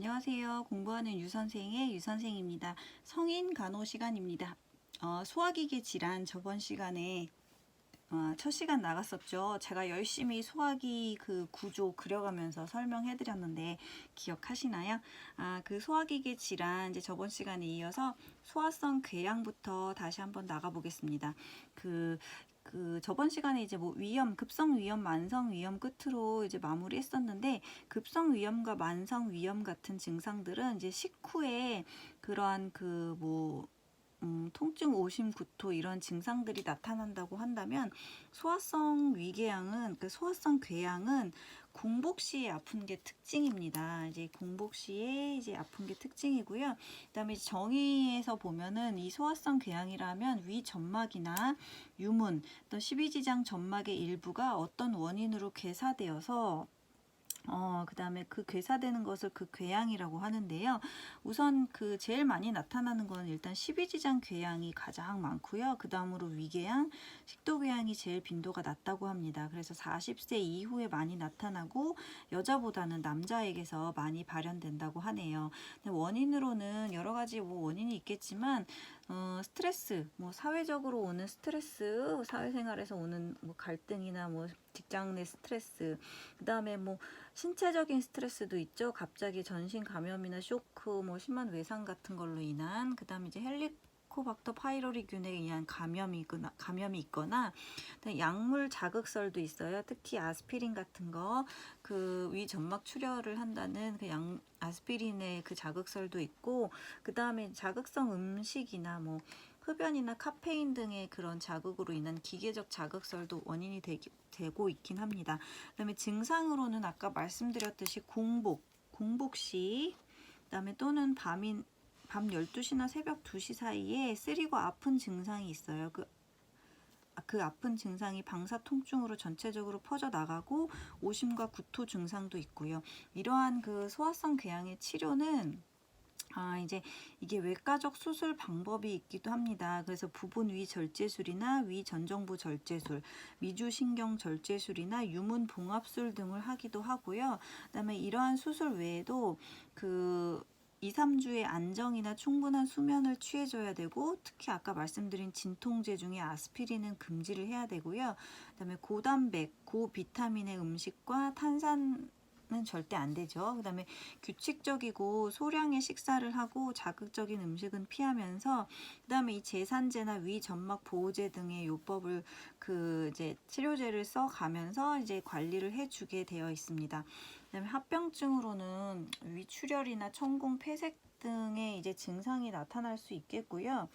안녕하세요. 공부하는 유선생의 유선생입니다. 성인 간호 시간입니다. 소화기계 질환 저번 시간에 첫 시간 나갔었죠. 제가 열심히 소화기 그 구조 그려가면서 설명해 드렸는데 기억하시나요? 그 소화기계 질환 이제 저번 시간에 이어서 소화성 궤양부터 다시 한번 나가 보겠습니다. 그 저번 시간에 이제 뭐 위염, 급성 위염, 만성 위염 끝으로 이제 마무리했었는데, 급성 위염과 만성 위염 같은 증상들은 이제 식후에 그러한 통증, 오심, 구토 이런 증상들이 나타난다고 한다면, 소화성 궤양은 공복 시에 아픈 게 특징입니다. 이제 공복 시에 이제 아픈 게 특징이고요. 그다음에 정의에서 보면은 이 소화성 궤양이라면 위 점막이나 유문, 또 십이지장 점막의 일부가 어떤 원인으로 괴사되어서 그 다음에 그 괴사되는 것을 그 궤양이라고 하는데요. 우선 그 제일 많이 나타나는 건 일단 십이지장 궤양이 가장 많고요. 그 다음으로 위궤양, 식도궤양이 제일 빈도가 낮다고 합니다. 그래서 40세 이후에 많이 나타나고 여자보다는 남자에게서 많이 발현된다고 하네요. 근데 원인으로는 여러 가지 원인이 있겠지만 스트레스, 사회적으로 오는 스트레스, 사회생활에서 오는 갈등이나 직장 내 스트레스, 그 다음에 신체적인 스트레스도 있죠. 갑자기 전신 감염이나 쇼크, 심한 외상 같은 걸로 인한, 그 다음에 이제 헬리코박터 파이로리균에 의한 감염이 있거나, 약물 자극설도 있어요. 특히 아스피린 같은 거, 그 위 점막 출혈을 한다는 그 아스피린의 그 자극설도 있고, 그 다음에 자극성 음식이나 흡연이나 카페인 등의 그런 자극으로 인한 기계적 자극설도 원인이 되고 있긴 합니다. 그 다음에 증상으로는 아까 말씀드렸듯이 공복 시, 그 다음에 또는 밤 12시나 새벽 2시 사이에 쓰리고 아픈 증상이 있어요. 그 아픈 증상이 방사 통증으로 전체적으로 퍼져나가고 오심과 구토 증상도 있고요. 이러한 그 소화성 궤양의 치료는 이제 이게 외과적 수술 방법이 있기도 합니다. 그래서 부분 위 절제술이나 위 전정부 절제술, 미주신경 절제술이나 유문 봉합술 등을 하기도 하고요. 그다음에 이러한 수술 외에도 2, 3주의 안정이나 충분한 수면을 취해줘야 되고, 특히 아까 말씀드린 진통제 중에 아스피린은 금지를 해야 되고요. 그다음에 고단백, 고비타민의 음식과 탄산 는 절대 안 되죠. 그 다음에 규칙적이고 소량의 식사를 하고 자극적인 음식은 피하면서, 그 다음에 이 제산제나 위 점막 보호제 등의 요법을 이제 치료제를 써 가면서 이제 관리를 해주게 되어 있습니다. 그 다음에 합병증으로는 위출혈이나 천공, 폐색 등의 이제 증상이 나타날 수 있겠고요.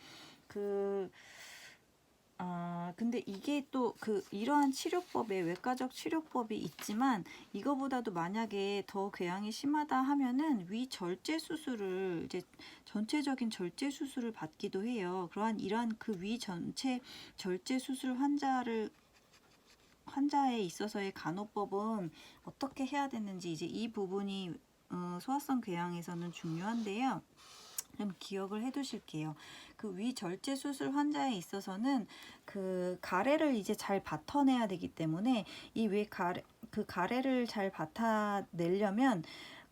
근데 이게 또 이러한 치료법에 외과적 치료법이 있지만, 이거보다도 만약에 더 궤양이 심하다 하면은 위 절제 수술을, 이제 전체적인 절제 수술을 받기도 해요. 이러한 그 위 전체 절제 수술 환자에 있어서의 간호법은 어떻게 해야 되는지, 이제 이 부분이 소화성 궤양에서는 중요한데요. 그럼 기억을 해 두실게요. 그 위 절제 수술 환자에 있어서는 그 가래를 이제 잘 뱉어내야 되기 때문에, 가래를 잘 뱉어내려면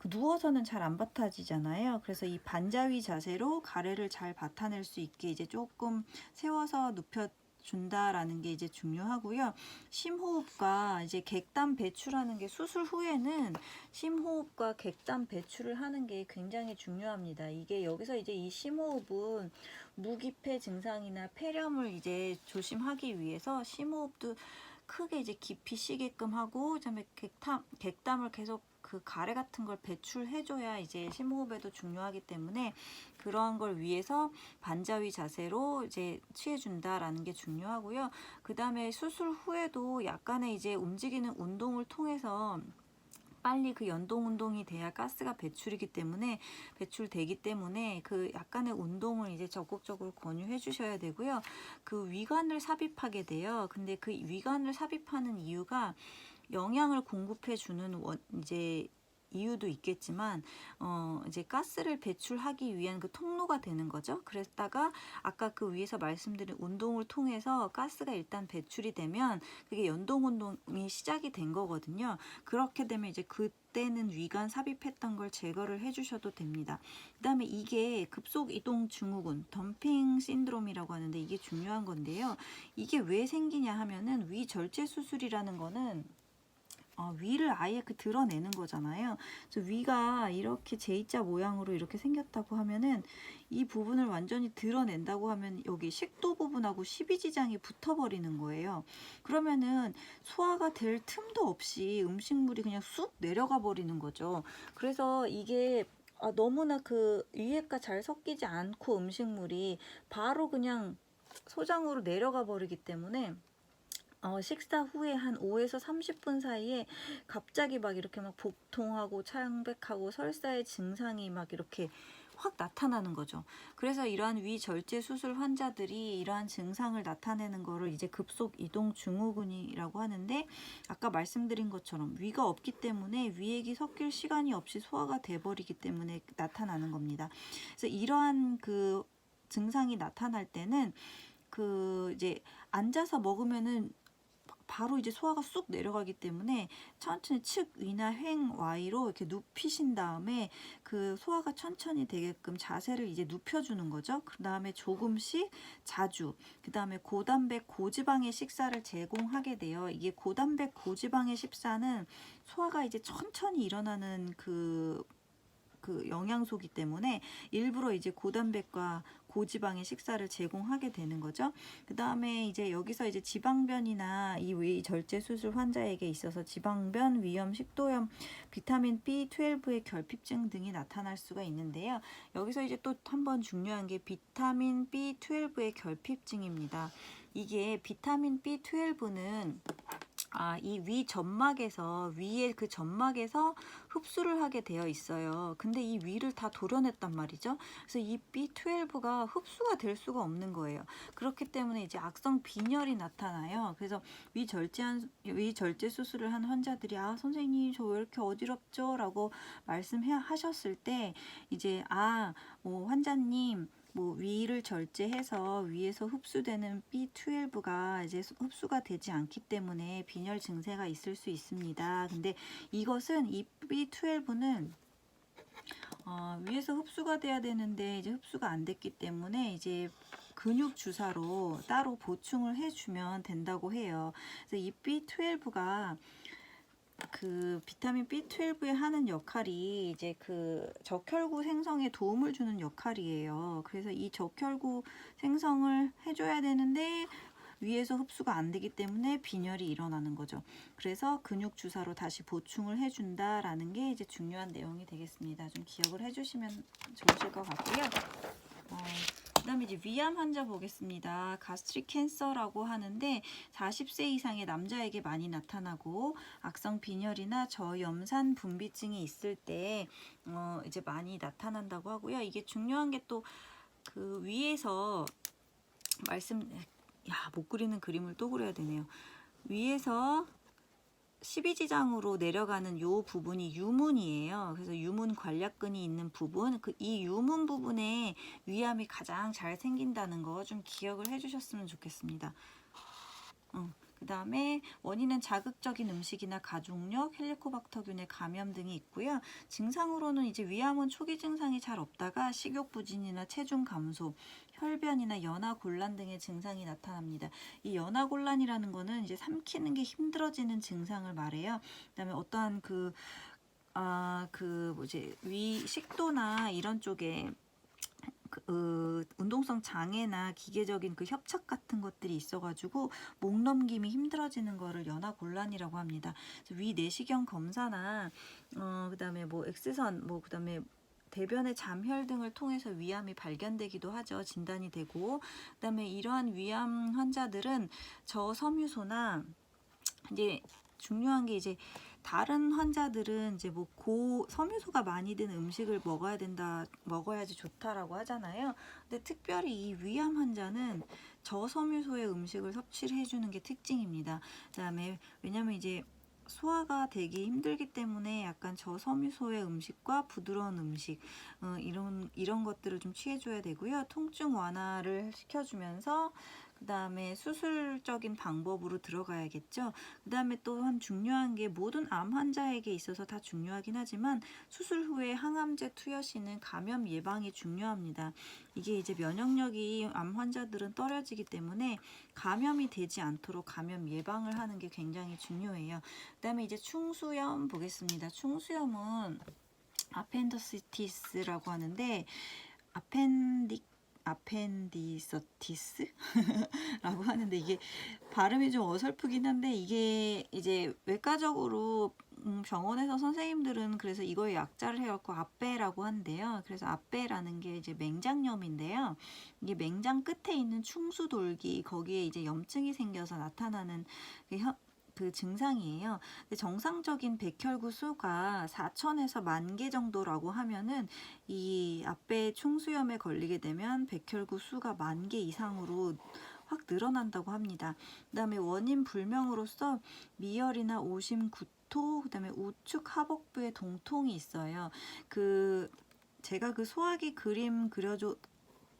누워서는 잘 안 뱉어지잖아요. 그래서 이 반자위 자세로 가래를 잘 뱉어낼 수 있게 이제 조금 세워서 눕혀 준다라는 게 이제 중요하고요. 심호흡과 이제 객담 배출하는 게, 수술 후에는 심호흡과 객담 배출을 하는 게 굉장히 중요합니다. 이게 여기서 이제 이 심호흡은 무기폐 증상이나 폐렴을 이제 조심하기 위해서 심호흡도 크게 이제 깊이 쉬게끔 하고, 그다음에 객담을 계속 그 가래 같은 걸 배출해줘야 이제 심호흡에도 중요하기 때문에, 그러한 걸 위해서 반자위 자세로 이제 취해준다라는 게 중요하고요. 그 다음에 수술 후에도 약간의 이제 움직이는 운동을 통해서 빨리 그 연동 운동이 돼야 가스가 배출되기 때문에 그 약간의 운동을 이제 적극적으로 권유해 주셔야 되고요. 그 위관을 삽입하게 돼요. 근데 그 위관을 삽입하는 이유가 영양을 공급해 주는 이제 이유도 있겠지만 이제 가스를 배출하기 위한 그 통로가 되는 거죠. 그랬다가 아까 그 위에서 말씀드린 운동을 통해서 가스가 일단 배출이 되면 그게 연동 운동이 시작이 된 거거든요. 그렇게 되면 이제 그때는 위관 삽입했던 걸 제거를 해주셔도 됩니다. 그 다음에 이게 급속 이동 증후군, 덤핑 신드롬이라고 하는데 이게 중요한 건데요. 이게 왜 생기냐 하면은 위 절제 수술이라는 거는 위를 아예 드러내는 거잖아요. 그래서 위가 이렇게 J자 모양으로 이렇게 생겼다고 하면은 이 부분을 완전히 드러낸다고 하면 여기 식도 부분하고 십이지장이 붙어버리는 거예요. 그러면은 소화가 될 틈도 없이 음식물이 그냥 쑥 내려가 버리는 거죠. 그래서 이게 너무나 그 위에가 잘 섞이지 않고 음식물이 바로 그냥 소장으로 내려가 버리기 때문에 식사 후에 한 5에서 30분 사이에 갑자기 막 이렇게 막 복통하고 창백하고 설사의 증상이 막 이렇게 확 나타나는 거죠. 그래서 이러한 위절제 수술 환자들이 이러한 증상을 나타내는 거를 이제 급속 이동 증후군이라고 하는데, 아까 말씀드린 것처럼 위가 없기 때문에 위액이 섞일 시간이 없이 소화가 돼버리기 때문에 나타나는 겁니다. 그래서 이러한 그 증상이 나타날 때는 이제 앉아서 먹으면은 바로 이제 소화가 쑥 내려가기 때문에 천천히 측 위나 횡 Y로 이렇게 눕히신 다음에 그 소화가 천천히 되게끔 자세를 이제 눕혀주는 거죠. 그 다음에 조금씩 자주, 그 다음에 고단백 고지방의 식사를 제공하게 돼요. 이게 고단백 고지방의 식사는 소화가 이제 천천히 일어나는 그 영양소이기 때문에 일부러 이제 고단백과 고지방의 식사를 제공하게 되는 거죠. 그 다음에 이제 여기서 이제 지방변이나 이 위 절제 수술 환자에게 있어서 지방변, 위염, 식도염, 비타민 B12의 결핍증 등이 나타날 수가 있는데요. 여기서 이제 또 한번 중요한 게 비타민 B12의 결핍증입니다. 이게 비타민 B12는 이 위 점막에서 위에 그 점막에서 흡수를 하게 되어 있어요. 근데 이 위를 다 도려냈단 말이죠. 그래서 이 B12가 흡수가 될 수가 없는 거예요. 그렇기 때문에 이제 악성 빈혈이 나타나요. 그래서 위 절제 수술을 한 환자들이 선생님 저 왜 이렇게 어지럽죠? 라고 말씀하셨을 때 이제 환자님 위를 절제해서 위에서 흡수되는 B12가 이제 흡수가 되지 않기 때문에 빈혈 증세가 있을 수 있습니다. 근데 이것은 이 B12는 위에서 흡수가 돼야 되는데 이제 흡수가 안 됐기 때문에 이제 근육 주사로 따로 보충을 해주면 된다고 해요. 그래서 이 B12가 그 비타민 B12에 하는 역할이 이제 그 적혈구 생성에 도움을 주는 역할이에요. 그래서 이 적혈구 생성을 해줘야 되는데 위에서 흡수가 안 되기 때문에 빈혈이 일어나는 거죠. 그래서 근육 주사로 다시 보충을 해준다라는 게 이제 중요한 내용이 되겠습니다. 좀 기억을 해주시면 좋으실 것 같고요. 그 다음에 이제 위암 환자 보겠습니다. 가스트릭 캔서라고 하는데 40세 이상의 남자에게 많이 나타나고 악성 빈혈이나 저염산 분비증이 있을 때 이제 많이 나타난다고 하고요. 이게 중요한 게 또 그 위에서 못 그리는 그림을 또 그려야 되네요. 위에서 12지장으로 내려가는 요 부분이 유문이에요. 그래서 유문 관략근이 있는 부분, 이 유문 부분에 위암이 가장 잘 생긴다는 거 좀 기억을 해주셨으면 좋겠습니다. 그 다음에 원인은 자극적인 음식이나 가족력, 헬리코박터균의 감염 등이 있고요. 증상으로는 이제 위암은 초기 증상이 잘 없다가 식욕부진이나 체중 감소, 혈변이나 연하곤란 등의 증상이 나타납니다. 이 연하곤란이라는 거는 이제 삼키는 게 힘들어지는 증상을 말해요. 그다음에 어떠한 위 식도나 이런 쪽에 운동성 장애나 기계적인 그 협착 같은 것들이 있어가지고 목 넘김이 힘들어지는 거를 연하곤란이라고 합니다. 위 내시경 검사나 그다음에 엑스선 그다음에 대변의 잠혈 등을 통해서 위암이 발견되기도 하죠. 진단이 되고, 그다음에 이러한 위암 환자들은 저섬유소나 이제 중요한 게 이제 다른 환자들은 이제 섬유소가 많이 든 음식을 먹어야지 좋다라고 하잖아요. 근데 특별히 이 위암 환자는 저섬유소의 음식을 섭취를 해주는 게 특징입니다. 그다음에 왜냐면 이제 소화가 되기 힘들기 때문에 약간 저섬유소의 음식과 부드러운 음식 이런 것들을 좀 취해줘야 되고요. 통증 완화를 시켜주면서 그 다음에 수술적인 방법으로 들어가야겠죠. 그 다음에 또한 중요한 게 모든 암 환자에게 있어서 다 중요하긴 하지만 수술 후에 항암제 투여 시는 감염 예방이 중요합니다. 이게 이제 면역력이 암 환자들은 떨어지기 때문에 감염이 되지 않도록 감염 예방을 하는 게 굉장히 중요해요. 그 다음에 이제 충수염 보겠습니다. 충수염은 아펜디시티스라고 하는데 아펜디서티스? 라고 하는데 이게 발음이 좀 어설프긴 한데 이게 이제 외과적으로 병원에서 선생님들은 그래서 이거의 약자를 해갖고 아빼라고 한대요. 그래서 아빼라는 게 이제 맹장염인데요. 이게 맹장 끝에 있는 충수돌기 거기에 이제 염증이 생겨서 나타나는 그 증상이에요. 근데 정상적인 백혈구 수가 4천에서 10,000개 정도라고 하면은 이 앞배 충수염에 걸리게 되면 백혈구 수가 10,000개 이상으로 확 늘어난다고 합니다. 그 다음에 원인 불명으로서 미열이나 오심, 구토, 그 다음에 우측 하복부에 동통이 있어요. 제가 그 소화기 그림 그려줘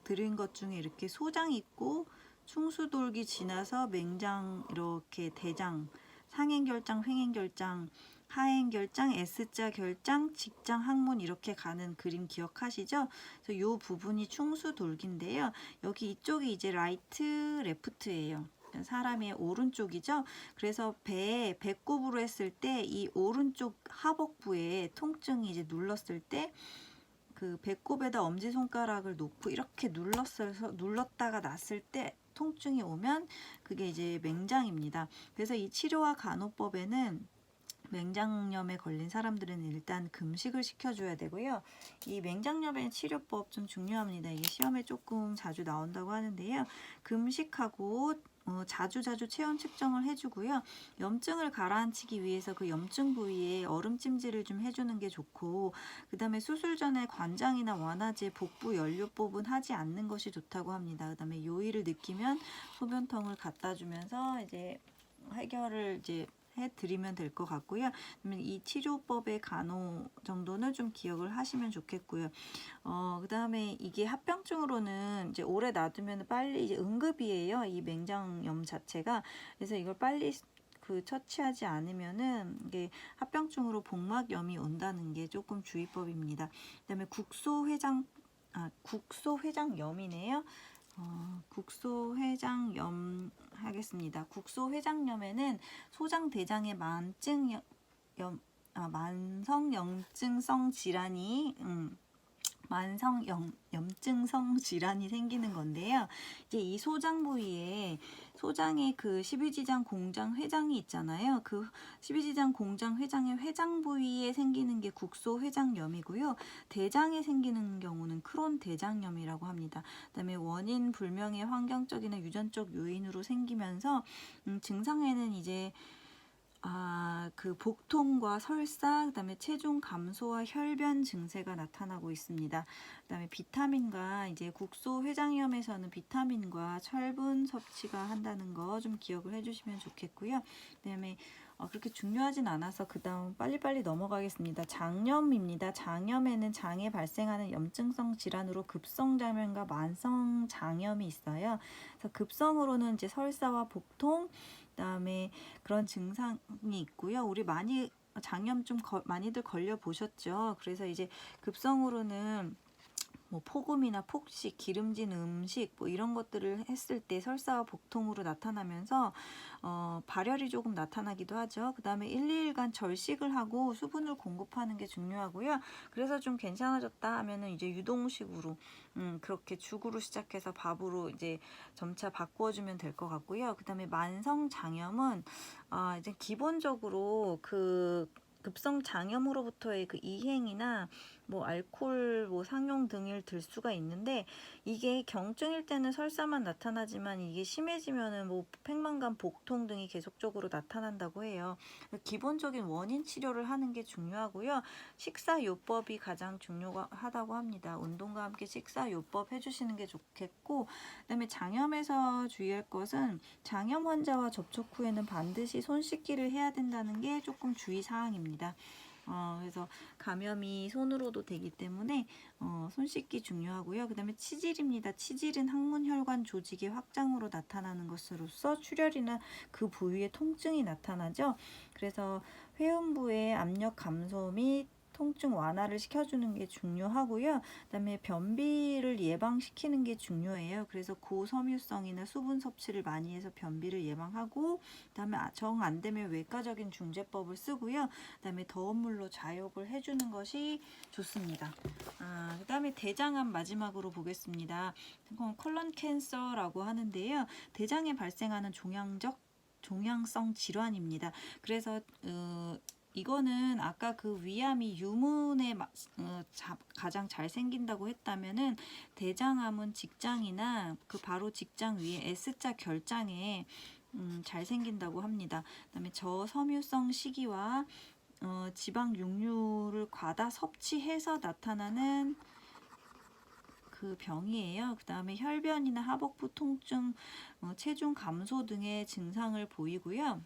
드린 것 중에 이렇게 소장 있고 충수돌기 지나서 맹장 이렇게 대장 상행결장, 횡행결장, 하행결장, S자 결장, 직장 항문 이렇게 가는 그림 기억하시죠? 그래서 이 부분이 충수돌기인데요. 여기 이쪽이 이제 라이트 레프트예요. 사람의 오른쪽이죠. 그래서 배꼽으로 했을 때 이 오른쪽 하복부에 통증이 이제 눌렀을 때 그 배꼽에다 엄지손가락을 놓고 이렇게 눌렀다가 놨을 때 통증이 오면 그게 이제 맹장입니다. 그래서 이 치료와 간호법에는 맹장염에 걸린 사람들은 일단 금식을 시켜줘야 되고요. 이 맹장염의 치료법 좀 중요합니다. 이게 시험에 조금 자주 나온다고 하는데요. 금식하고 자주 체온 측정을 해주고요. 염증을 가라앉히기 위해서 그 염증 부위에 얼음찜질을 좀 해주는 게 좋고, 그 다음에 수술 전에 관장이나 완화제, 복부 연료법은 하지 않는 것이 좋다고 합니다. 그 다음에 요일을 느끼면 소변통을 갖다 주면서 이제 해결을 이제 해드리면 될 것 같고요. 그러면 이 치료법의 간호 정도는 좀 기억을 하시면 좋겠고요. 그 다음에 이게 합병증으로는 이제 오래 놔두면 빨리 이제 응급이에요. 이 맹장염 자체가. 그래서 이걸 빨리 처치하지 않으면은 이게 합병증으로 복막염이 온다는 게 조금 주의법입니다. 그다음에 국소회장염이네요. 국소회장염 하겠습니다. 국소회장염에는 소장대장의 만성염증성 질환이 염증성 질환이 생기는 건데요. 이제 이 소장 부위에 소장의 그 십이지장 공장 회장이 있잖아요. 그 십이지장 공장 회장의 회장 부위에 생기는 게 국소회장염이고요. 대장에 생기는 경우는 크론 대장염이라고 합니다. 그다음에 원인 불명의 환경적이나 유전적 요인으로 생기면서 증상에는 이제 그 복통과 설사, 그다음에 체중 감소와 혈변 증세가 나타나고 있습니다. 그다음에 비타민과 이제 국소회장염에서는 비타민과 철분 섭취가 한다는 거 좀 기억을 해주시면 좋겠고요. 그다음에 그렇게 중요하진 않아서 그다음 빨리빨리 넘어가겠습니다. 장염입니다. 장염에는 장에 발생하는 염증성 질환으로 급성장염과 만성장염이 있어요. 그래서 급성으로는 이제 설사와 복통, 그다음에 그런 증상이 있고요. 우리 장염 좀 많이들 걸려 보셨죠. 그래서 이제 급성으로는 뭐 폭음이나 폭식, 기름진 음식 뭐 이런 것들을 했을 때 설사와 복통으로 나타나면서 발열이 조금 나타나기도 하죠. 그 다음에 1, 2일간 절식을 하고 수분을 공급하는 게 중요하고요. 그래서 좀 괜찮아졌다 하면은 이제 유동식으로 그렇게 죽으로 시작해서 밥으로 이제 점차 바꿔주면 될 것 같고요. 그 다음에 만성 장염은 이제 기본적으로 급성 장염으로부터의 그 이행이나 뭐 알코올 뭐 상용 등을 들 수가 있는데, 이게 경증일 때는 설사만 나타나지만 이게 심해지면은 뭐 팽만감, 복통 등이 계속적으로 나타난다고 해요. 기본적인 원인 치료를 하는 게 중요하고요. 식사요법이 가장 중요하다고 합니다. 운동과 함께 식사요법 해주시는 게 좋겠고, 그다음에 장염에서 주의할 것은 장염 환자와 접촉 후에는 반드시 손 씻기를 해야 된다는 게 조금 주의 사항입니다. 그래서 감염이 손으로도 되기 때문에 손 씻기 중요하고요. 그 다음에 치질입니다. 치질은 항문혈관 조직의 확장으로 나타나는 것으로서 출혈이나 그 부위에 통증이 나타나죠. 그래서 회음부의 압력 감소 및 통증 완화를 시켜주는 게 중요하고요. 그다음에 변비를 예방시키는 게 중요해요. 그래서 고섬유성이나 수분 섭취를 많이 해서 변비를 예방하고, 그다음에 정 안 되면 외과적인 중재법을 쓰고요. 그다음에 더운 물로 자욕을 해주는 것이 좋습니다. 그다음에 대장암 마지막으로 보겠습니다. 컬런 캔서라고 하는데요. 대장에 발생하는 종양성 질환입니다. 그래서 이거는 아까 그 위암이 유문에 가장 잘 생긴다고 했다면은, 대장암은 직장이나 그 바로 직장 위에 S자 결장에 잘 생긴다고 합니다. 그다음에 저섬유성 식이와 지방 육류를 과다 섭취해서 나타나는 그 병이에요. 그 다음에 혈변이나 하복부 통증, 체중 감소 등의 증상을 보이고요.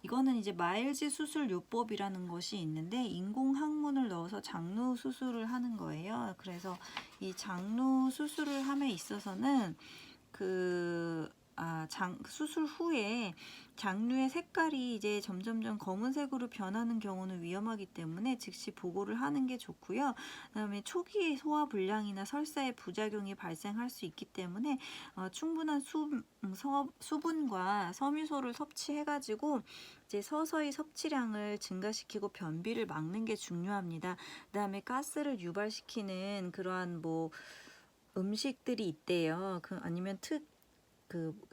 이거는 이제 마일즈 수술 요법이라는 것이 있는데, 인공 항문을 넣어서 장루 수술을 하는 거예요. 그래서 이 장루 수술을 함에 있어서는 수술 후에 장류의 색깔이 이제 점점점 검은색으로 변하는 경우는 위험하기 때문에 즉시 보고를 하는 게 좋고요. 그다음에 초기에 소화불량이나 설사의 부작용이 발생할 수 있기 때문에 충분한 수분과 섬유소를 섭취해가지고 이제 서서히 섭취량을 증가시키고 변비를 막는 게 중요합니다. 그다음에 가스를 유발시키는 그러한 뭐 음식들이 있대요. 아니면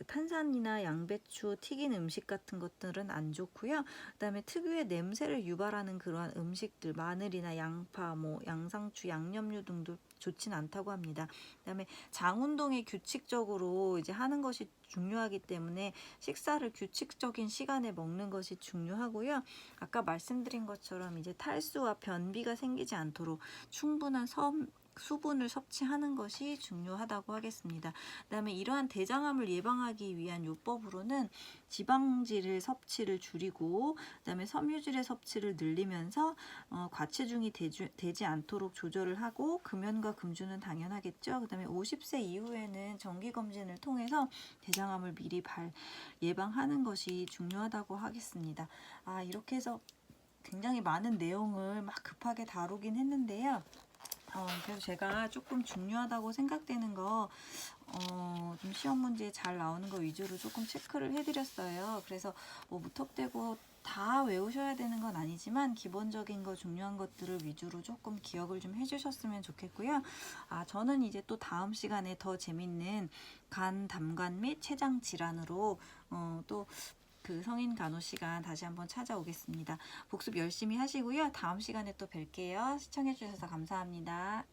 탄산이나 양배추, 튀긴 음식 같은 것들은 안 좋고요. 그다음에 특유의 냄새를 유발하는 그러한 음식들, 마늘이나 양파, 뭐 양상추, 양념류 등도 좋진 않다고 합니다. 그다음에 장 운동에 규칙적으로 이제 하는 것이 중요하기 때문에 식사를 규칙적인 시간에 먹는 것이 중요하고요. 아까 말씀드린 것처럼 이제 탈수와 변비가 생기지 않도록 충분한 수분을 섭취하는 것이 중요하다고 하겠습니다. 그다음에 이러한 대장암을 예방하기 위한 요법으로는 지방질의 섭취를 줄이고, 그다음에 섬유질의 섭취를 늘리면서 과체중이 되지 않도록 조절을 하고, 금연과 금주는 당연하겠죠. 그다음에 50세 이후에는 정기검진을 통해서 대장암을 미리 예방하는 것이 중요하다고 하겠습니다. 이렇게 해서 굉장히 많은 내용을 막 급하게 다루긴 했는데요. 그래서 제가 조금 중요하다고 생각되는 거, 좀 시험 문제에 잘 나오는 거 위주로 조금 체크를 해드렸어요. 그래서 뭐 무턱대고 다 외우셔야 되는 건 아니지만, 기본적인 거, 중요한 것들을 위주로 조금 기억을 좀 해주셨으면 좋겠고요. 저는 이제 또 다음 시간에 더 재밌는 간, 담관 및 췌장 질환으로 또 그 성인 간호 시간 다시 한번 찾아오겠습니다. 복습 열심히 하시고요. 다음 시간에 또 뵐게요. 시청해주셔서 감사합니다.